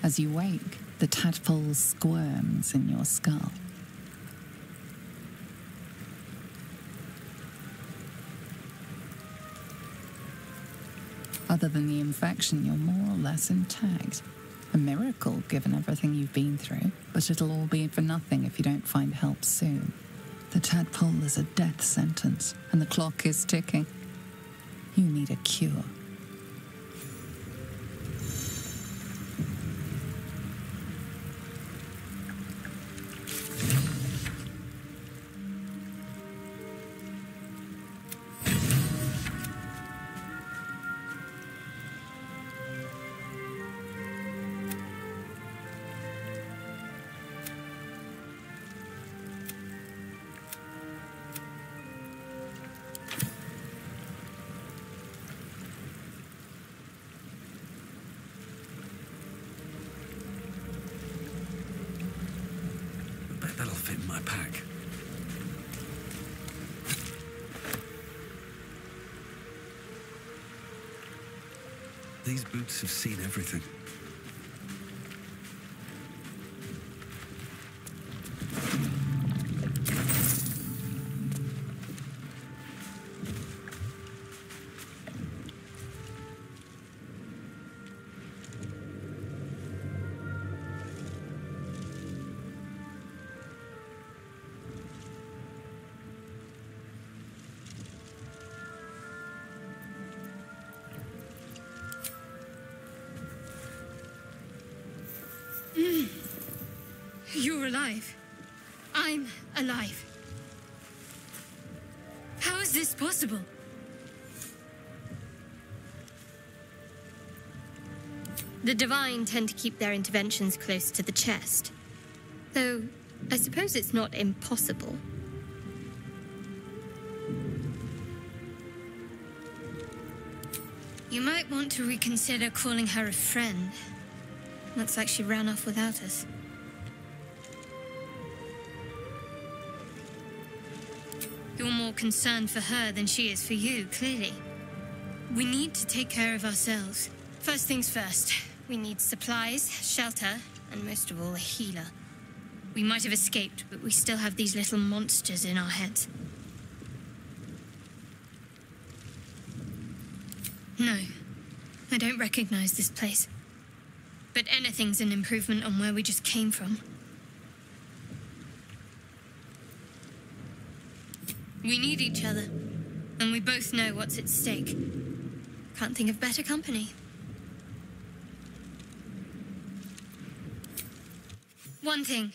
As you wake, the tadpole squirms in your skull. Other than the infection, you're more or less intact. A miracle, given everything you've been through, but it'll all be for nothing if you don't find help soon. The tadpole is a death sentence, and the clock is ticking. You need a cure. That'll fit in my pack. These boots have seen everything. You're alive. I'm alive. How is this possible? The Divine tend to keep their interventions close to the chest. Though, I suppose it's not impossible. You might want to reconsider calling her a friend. Looks like she ran off without us. You're more concerned for her than she is for you, clearly. We need to take care of ourselves. First things first, we need supplies, shelter, and most of all, a healer. We might have escaped, but we still have these little monsters in our heads. No, I don't recognize this place. But anything's an improvement on where we just came from. We need each other, and we both know what's at stake. Can't think of better company. One thing,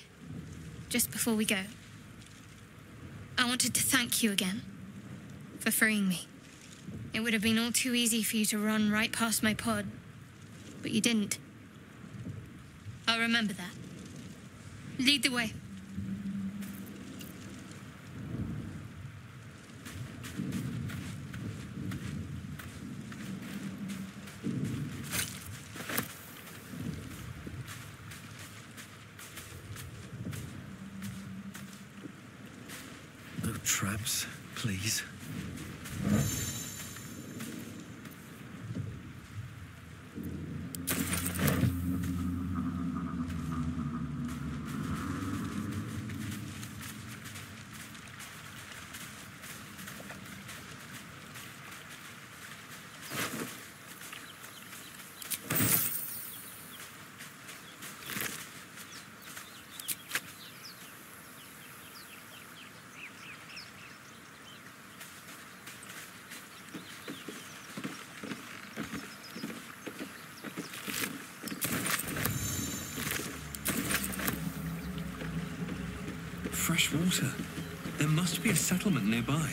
just before we go. I wanted to thank you again for freeing me. It would have been all too easy for you to run right past my pod, but you didn't. I'll remember that. Lead the way. No traps, please. Fresh water. There must be a settlement nearby.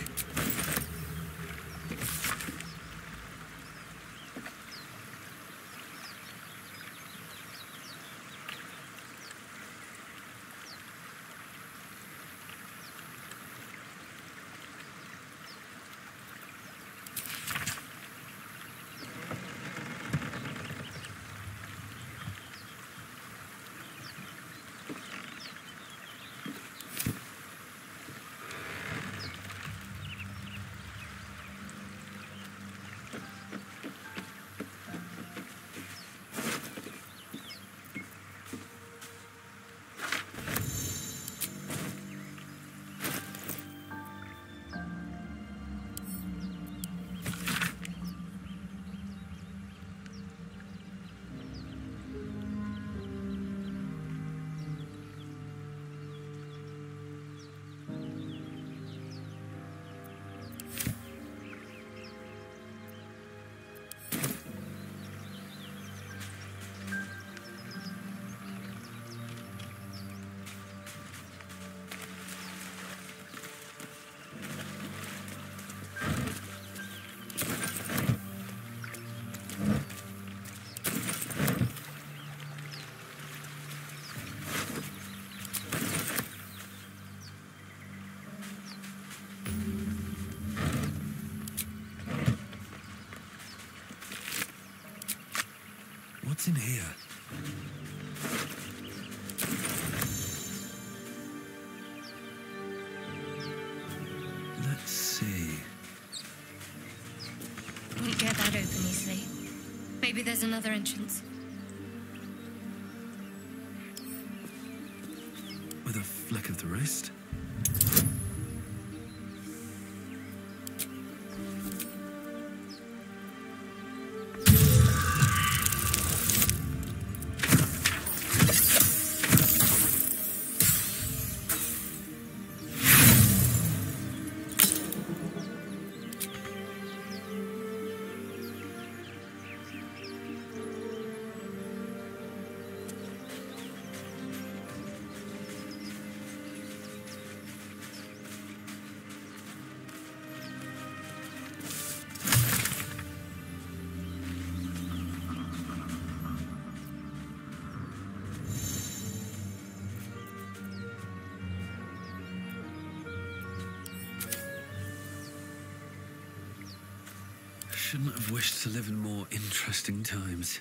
Let's see. Won't get that open easily. Maybe there's another entrance. With a flick of the wrist. Shouldn't have wished to live in more interesting times.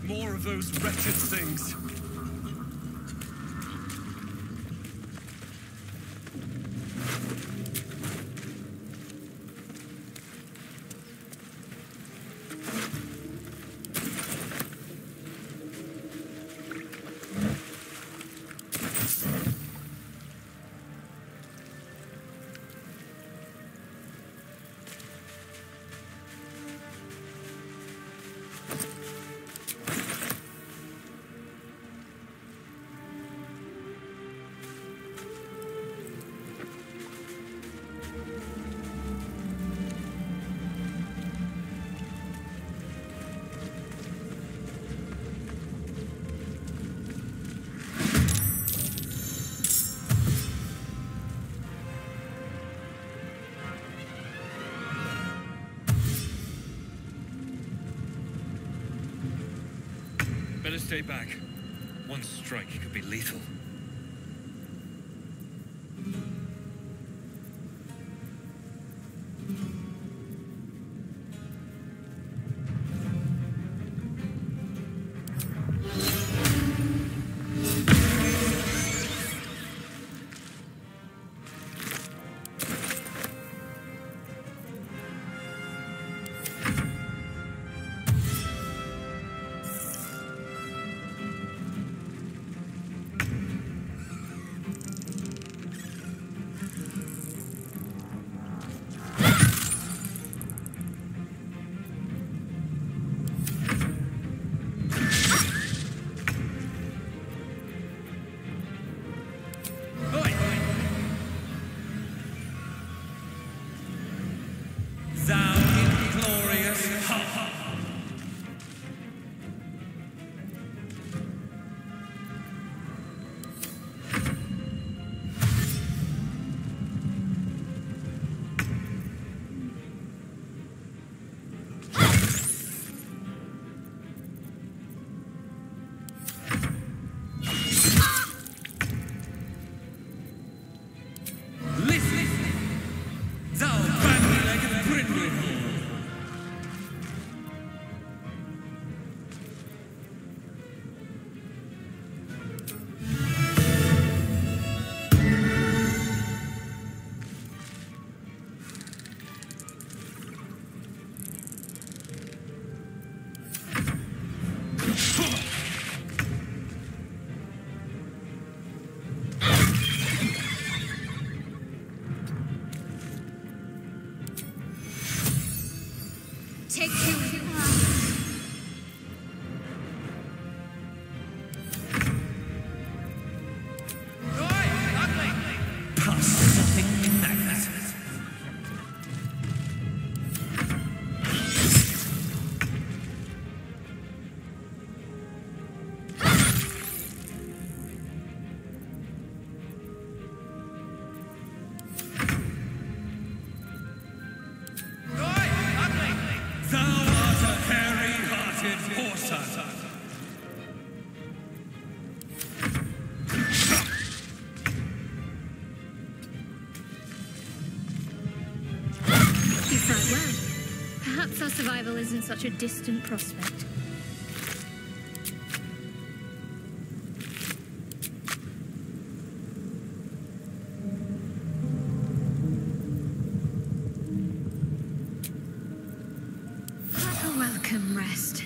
More of those wretched things. Better stay back. One strike could be lethal. You fought well. Perhaps our survival isn't such a distant prospect. Have a welcome rest.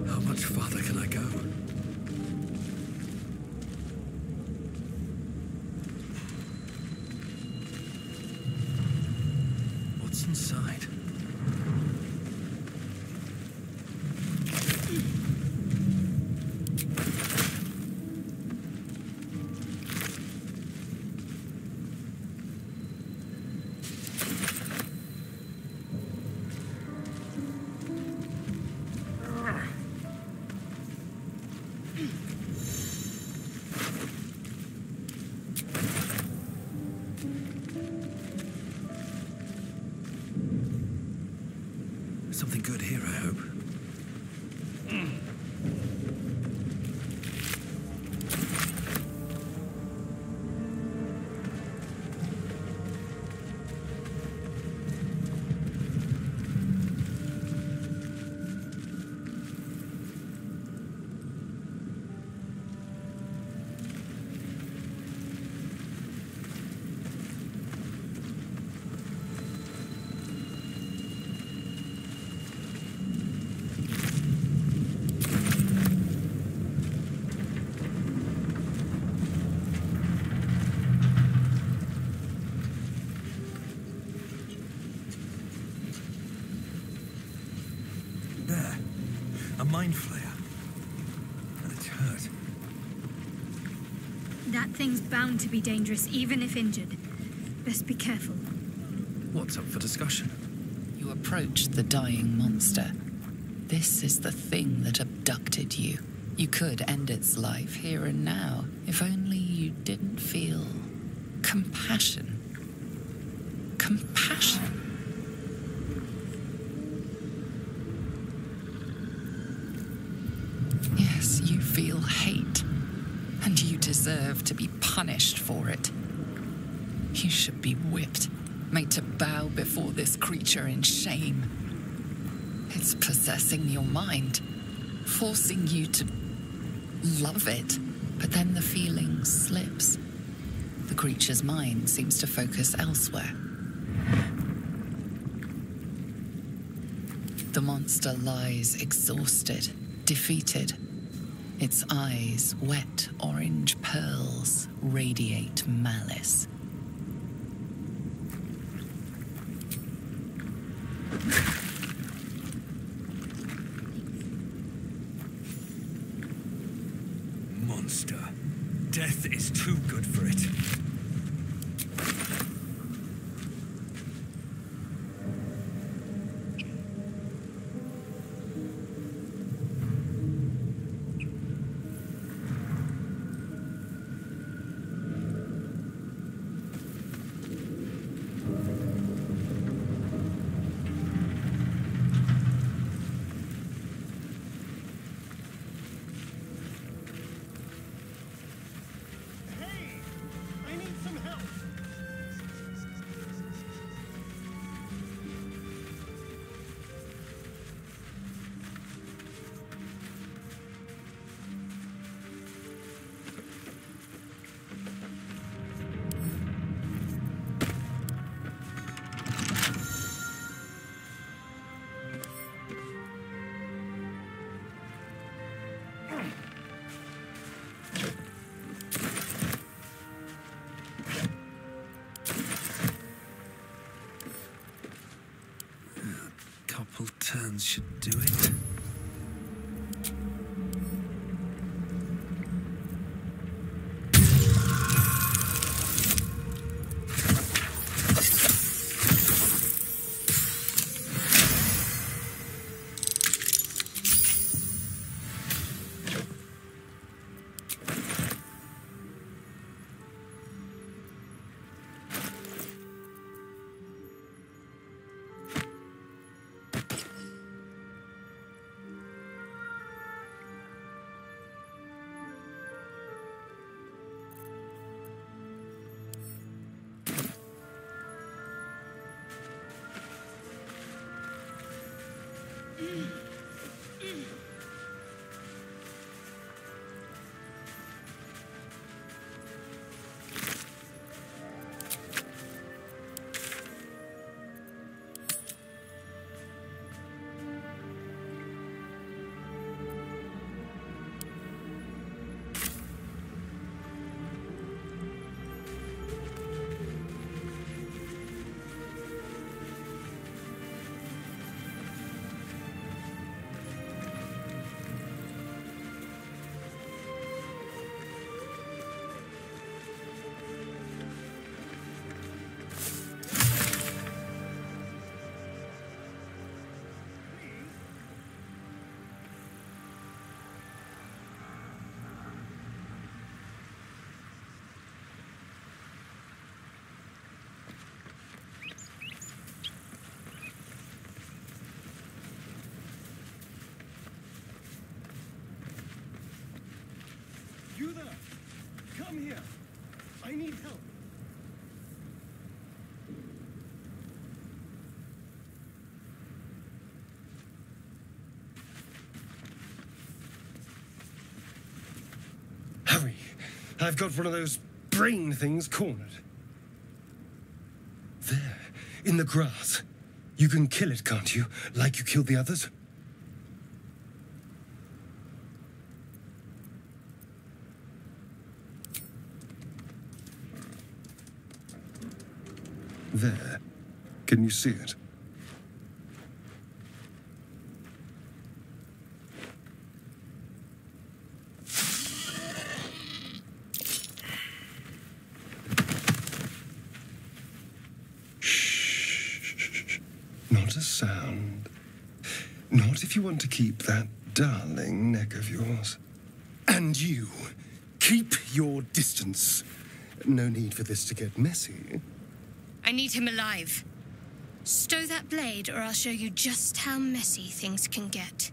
How much farther can I go? What's inside? Something good here, I hope. There. A mind flayer. And it's hurt. That thing's bound to be dangerous, even if injured. Best be careful. What's up for discussion? You approach the dying monster. This is the thing that abducted you. You could end its life here and now, if only you didn't feel compassion. Compassion. Yes, you feel hate, and you deserve to be punished for it. You should be whipped, made to bow before this creature in shame. It's possessing your mind, forcing you to love it, but then the feeling slips. The creature's mind seems to focus elsewhere. The monster lies exhausted, defeated. Its eyes, wet orange pearls, radiate malice. Monster. Death is too good for it. Turns should do it. You there! Come here! I need help! Hurry! I've got one of those brain things cornered. There, in the grass. You can kill it, can't you? Like you killed the others? There. Can you see it? Shh. Not a sound. Not if you want to keep that darling neck of yours. And you, keep your distance. No need for this to get messy. I need him alive. Stow that blade, or I'll show you just how messy things can get.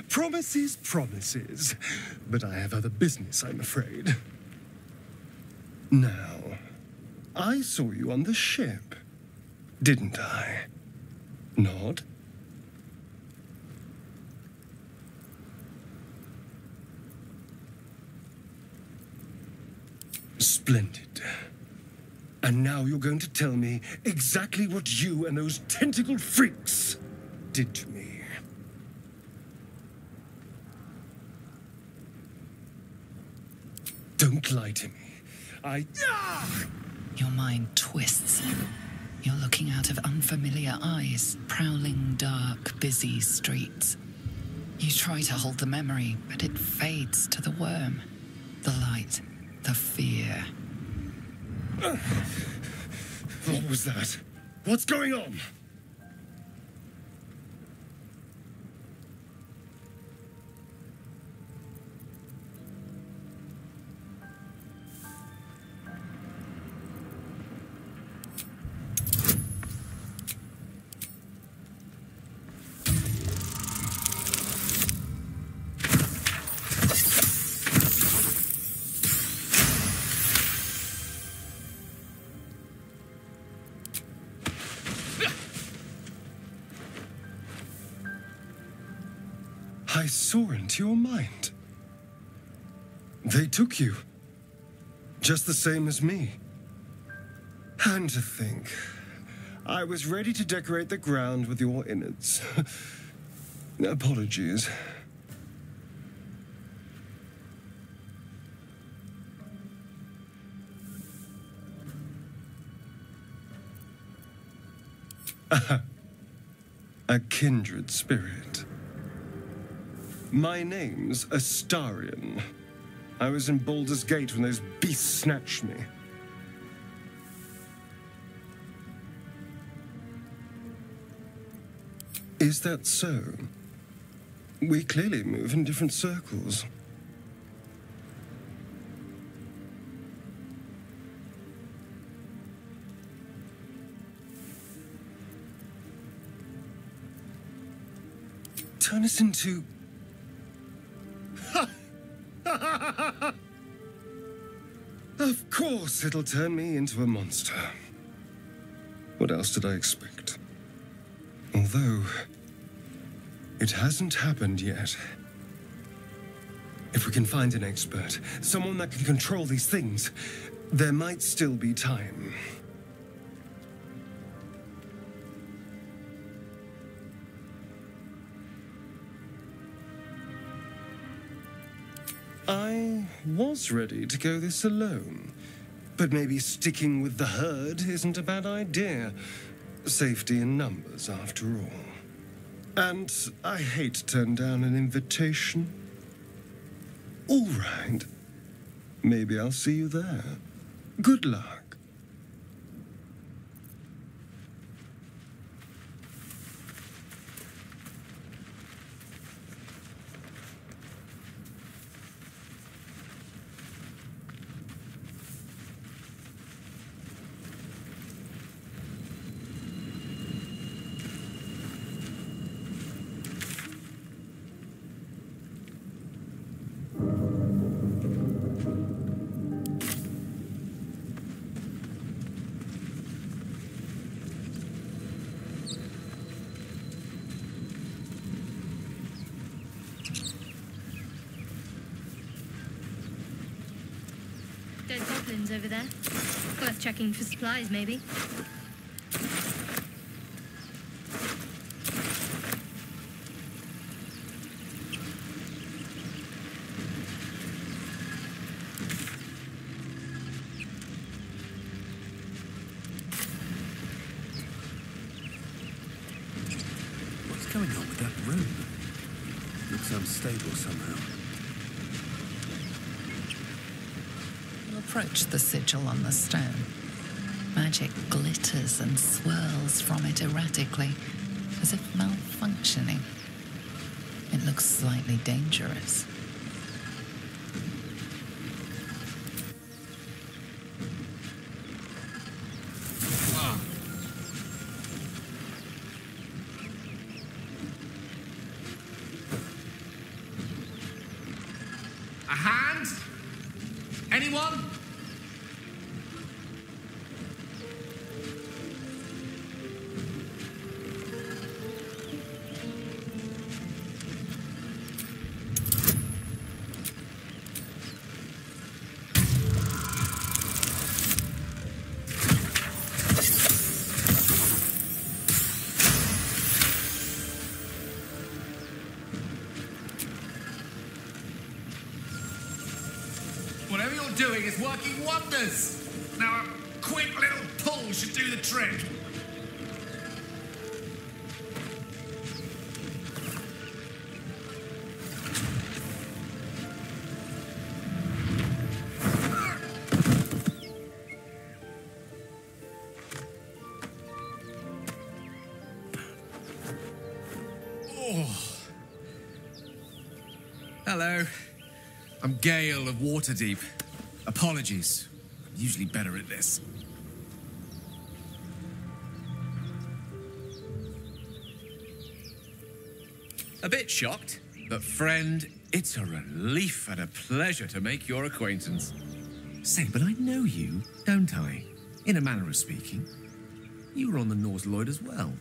Promises, promises. But I have other business, I'm afraid. Now, I saw you on the ship, didn't I? Nod? Splendid. And now you're going to tell me exactly what you and those tentacled freaks did to me. Don't lie to me. Your mind twists. You're looking out of unfamiliar eyes, prowling dark, busy streets. You try to hold the memory, but it fades to the worm. The light, the fear. What was that? What's going on? I saw into your mind. They took you. Just the same as me. And to think, I was ready to decorate the ground with your innards. Apologies. A kindred spirit. My name's Astarion. I was in Baldur's Gate when those beasts snatched me. Is that so? We clearly move in different circles. Turn us into... Of course it'll turn me into a monster. What else did I expect? Although, It hasn't happened yet. If we can find an expert, someone that can control these things, there might still be time. I was ready to go this alone, but maybe sticking with the herd isn't a bad idea. Safety in numbers, after all. And I hate to turn down an invitation. All right. Maybe I'll see you there. Good luck. Dead goblins over there. Worth checking for supplies, maybe. What's going on with that room? Looks unstable somehow. Approach the sigil on the stone. Magic glitters and swirls from it erratically, as if malfunctioning. It looks slightly dangerous. A hand? Anyone? Whatever you're doing is working wonders. Now a quick little pull should do the trick. Oh. Hello. I'm Gale of Waterdeep. Apologies. I'm usually better at this. A bit shocked, but friend, it's a relief and a pleasure to make your acquaintance. Say, but I know you, don't I? In a manner of speaking. You were on the Norse Lloyd as well.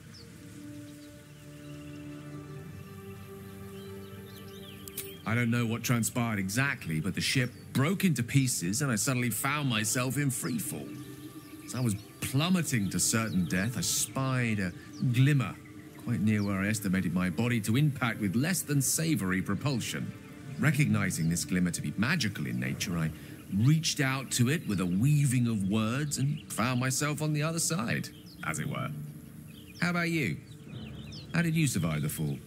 I don't know what transpired exactly, but the ship broke into pieces and I suddenly found myself in freefall. As I was plummeting to certain death, I spied a glimmer quite near where I estimated my body to impact with less than savory propulsion. Recognizing this glimmer to be magical in nature, I reached out to it with a weaving of words and found myself on the other side, as it were. How about you? How did you survive the fall?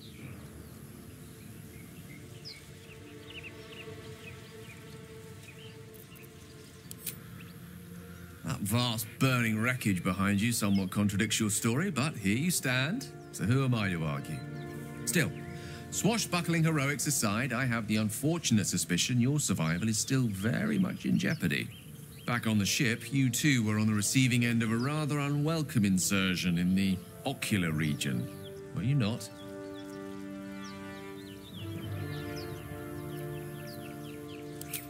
That vast burning wreckage behind you somewhat contradicts your story, but here you stand, so who am I to argue? Still, swashbuckling heroics aside, I have the unfortunate suspicion your survival is still very much in jeopardy. Back on the ship, you too were on the receiving end of a rather unwelcome insertion in the ocular region, were you not?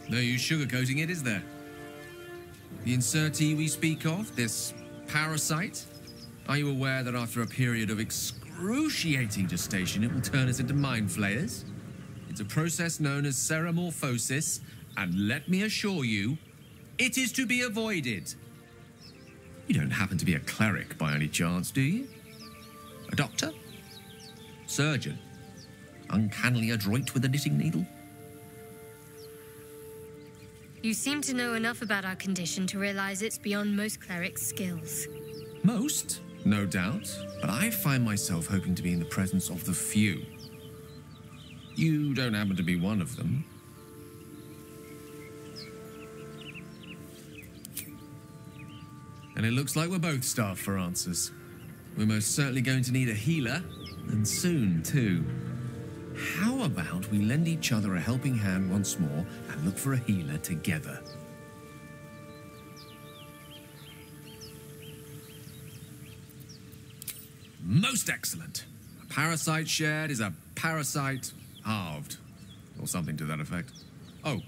No use sugarcoating it, is there? The insertee we speak of, this parasite, are you aware that after a period of excruciating excruciating gestation, it will turn us into mind flayers. It's a process known as ceramorphosis, and let me assure you, it is to be avoided. You don't happen to be a cleric by any chance, do you? A doctor? Surgeon? Uncannily adroit with a knitting needle? You seem to know enough about our condition to realize it's beyond most clerics' skills. Most, no doubt, but I find myself hoping to be in the presence of the few. You don't happen to be one of them. And it looks like we're both starved for answers. We're most certainly going to need a healer, and soon, too. How about we lend each other a helping hand once more and look for a healer together? Most excellent. A parasite shared is a parasite halved, or something to that effect. Oh,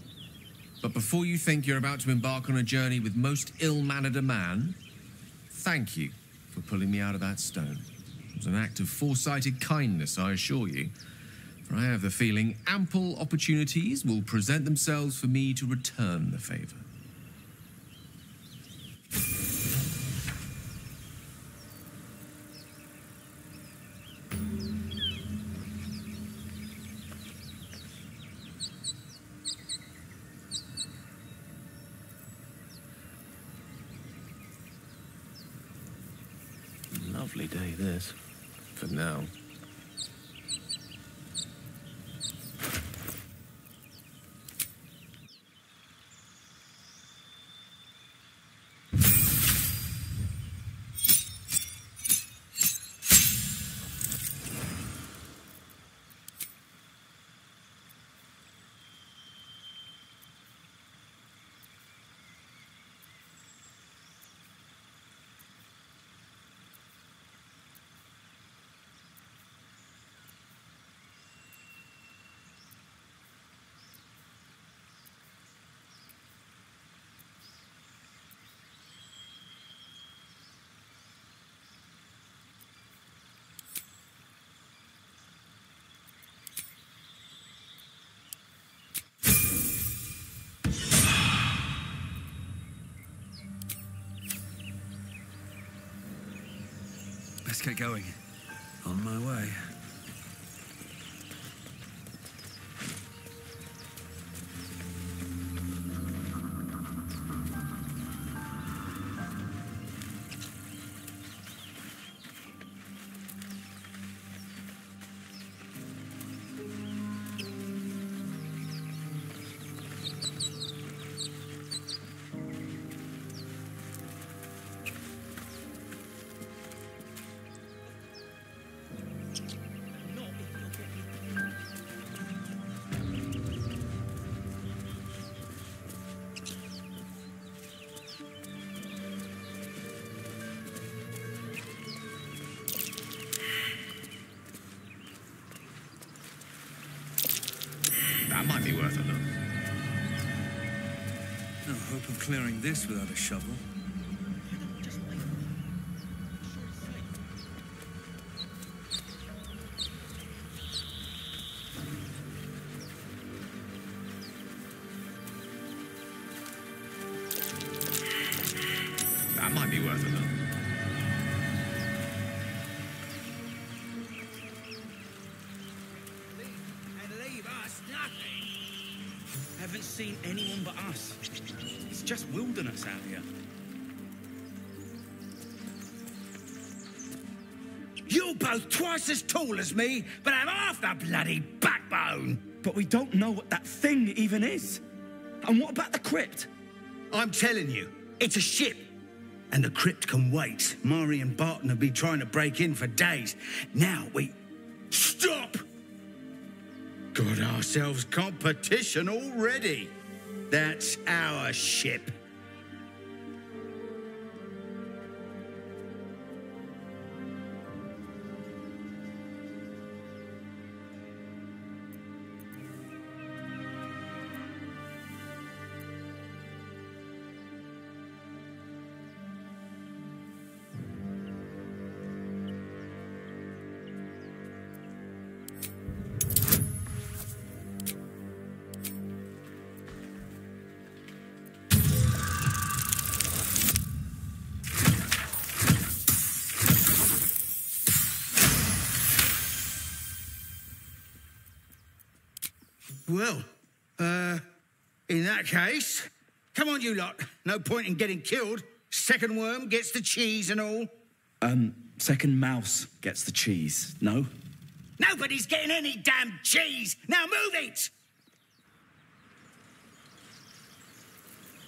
but before you think you're about to embark on a journey with most ill-mannered a man, thank you for pulling me out of that stone. It was an act of foresighted kindness, I assure you. For I have the feeling ample opportunities will present themselves for me to return the favor. Lovely day, this. For now. Let's get going. On my way. That might be worth a look. No hope of clearing this without a shovel. That might be worth a look. Haven't seen anyone but us. It's just wilderness out here. You're both twice as tall as me, but have half the bloody backbone. But we don't know what that thing even is. And what about the crypt? I'm telling you, it's a ship. And the crypt can wait. Mari and Barton have been trying to break in for days. Now we... Stop! Got ourselves competition already. That's our ship. Well, in that case, come on, you lot. No point in getting killed. Second worm gets the cheese and all. Second mouse gets the cheese, no? Nobody's getting any damn cheese! Now move it!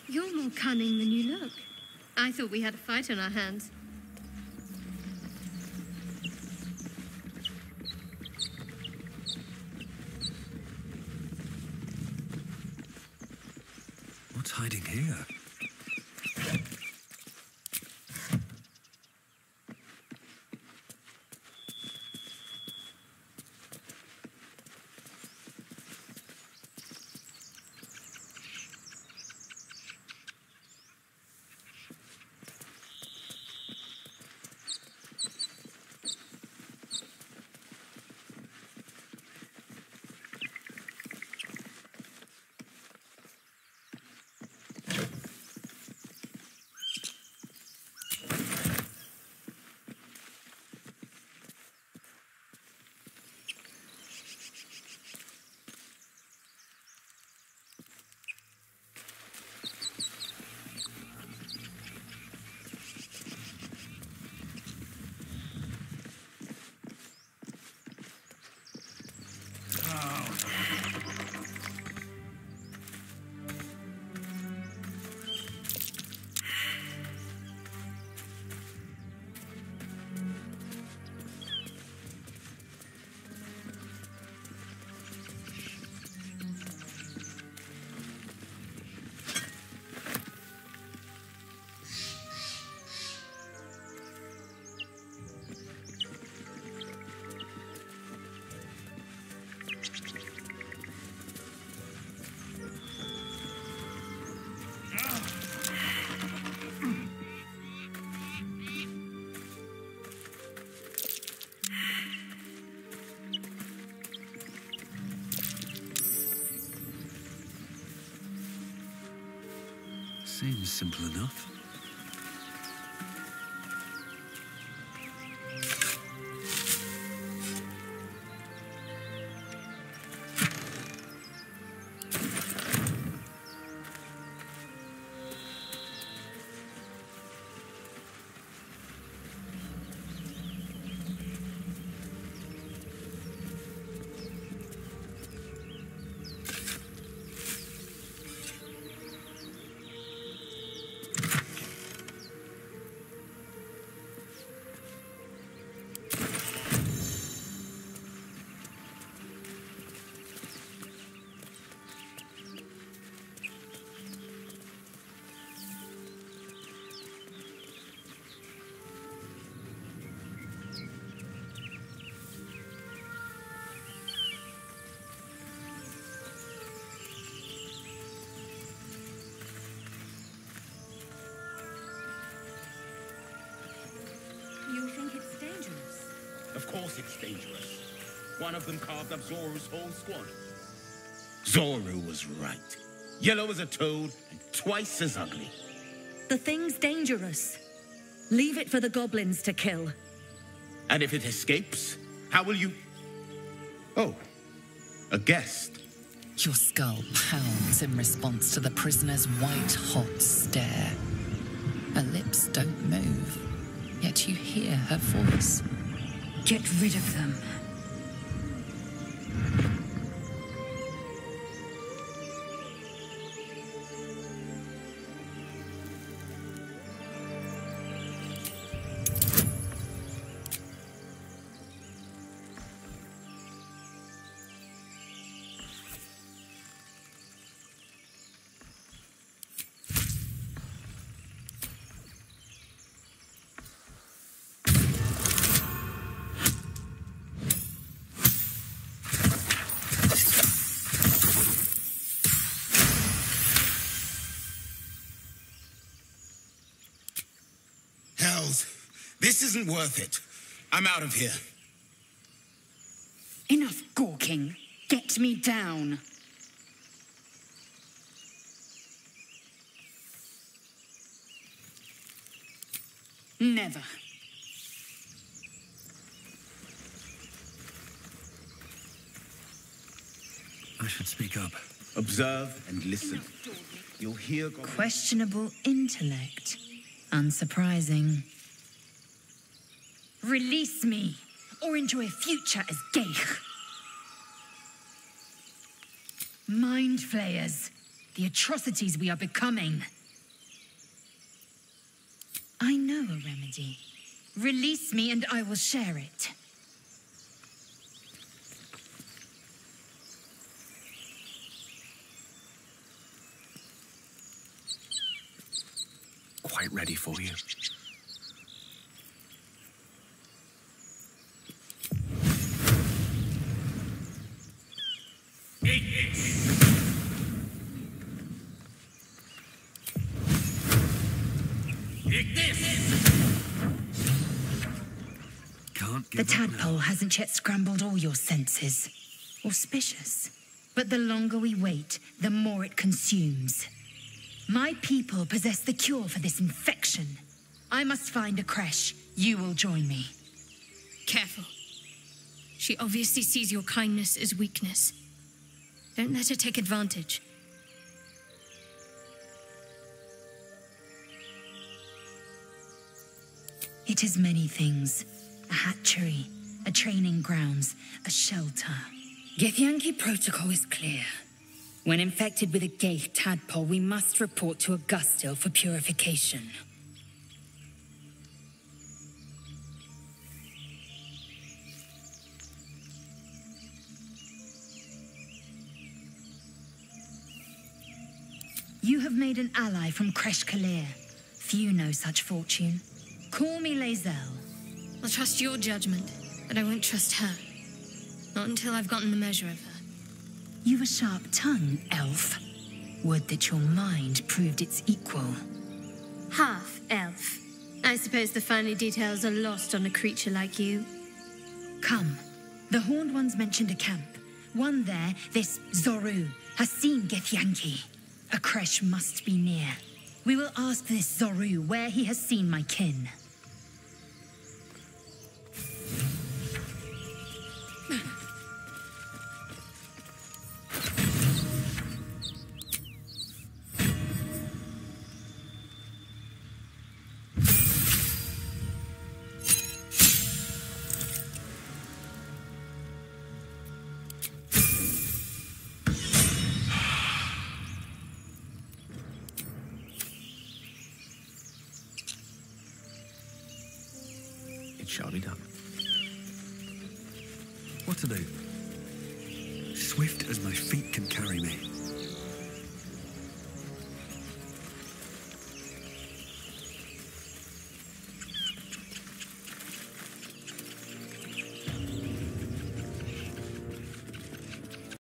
You're more cunning than you look. I thought we had a fight on our hands. What's hiding here? Seems simple enough. You think it's dangerous? Of course it's dangerous. One of them carved up Zoru's whole squad. Zoru was right. Yellow as a toad and twice as ugly. The thing's dangerous. Leave it for the goblins to kill. And if it escapes, how will you... Oh, a guest. Your skull pounds in response to the prisoner's white-hot stare. Her lips don't move, yet you hear her voice. Get rid of them. This isn't worth it. I'm out of here. Enough gawking. Get me down. Never. I should speak up. Observe and listen. You'll hear... Questionable intellect. Unsurprising. Release me, or enjoy a future as Gale. Mind flayers. The atrocities we are becoming. I know a remedy. Release me and I will share it. Quite ready for you. The tadpole hasn't yet scrambled all your senses. Auspicious. But the longer we wait, the more it consumes. My people possess the cure for this infection. I must find a creche. You will join me. Careful. She obviously sees your kindness as weakness. Don't let her take advantage. It is many things. A hatchery, a training grounds, a shelter. Githyanki protocol is clear. When infected with a Ghaik tadpole, we must report to Augustil for purification. You have made an ally from Kresh Kalir. Few know such fortune. Call me Laezel. I'll trust your judgment, but I won't trust her. Not until I've gotten the measure of her. You've a sharp tongue, elf. Would that your mind proved its equal. Half elf. I suppose the finer details are lost on a creature like you. Come. The Horned Ones mentioned a camp. One there, this Zoru, has seen Githyanki. A creche must be near. We will ask this Zoru where he has seen my kin. It shall be done. What to do? Swift as my feet can carry me.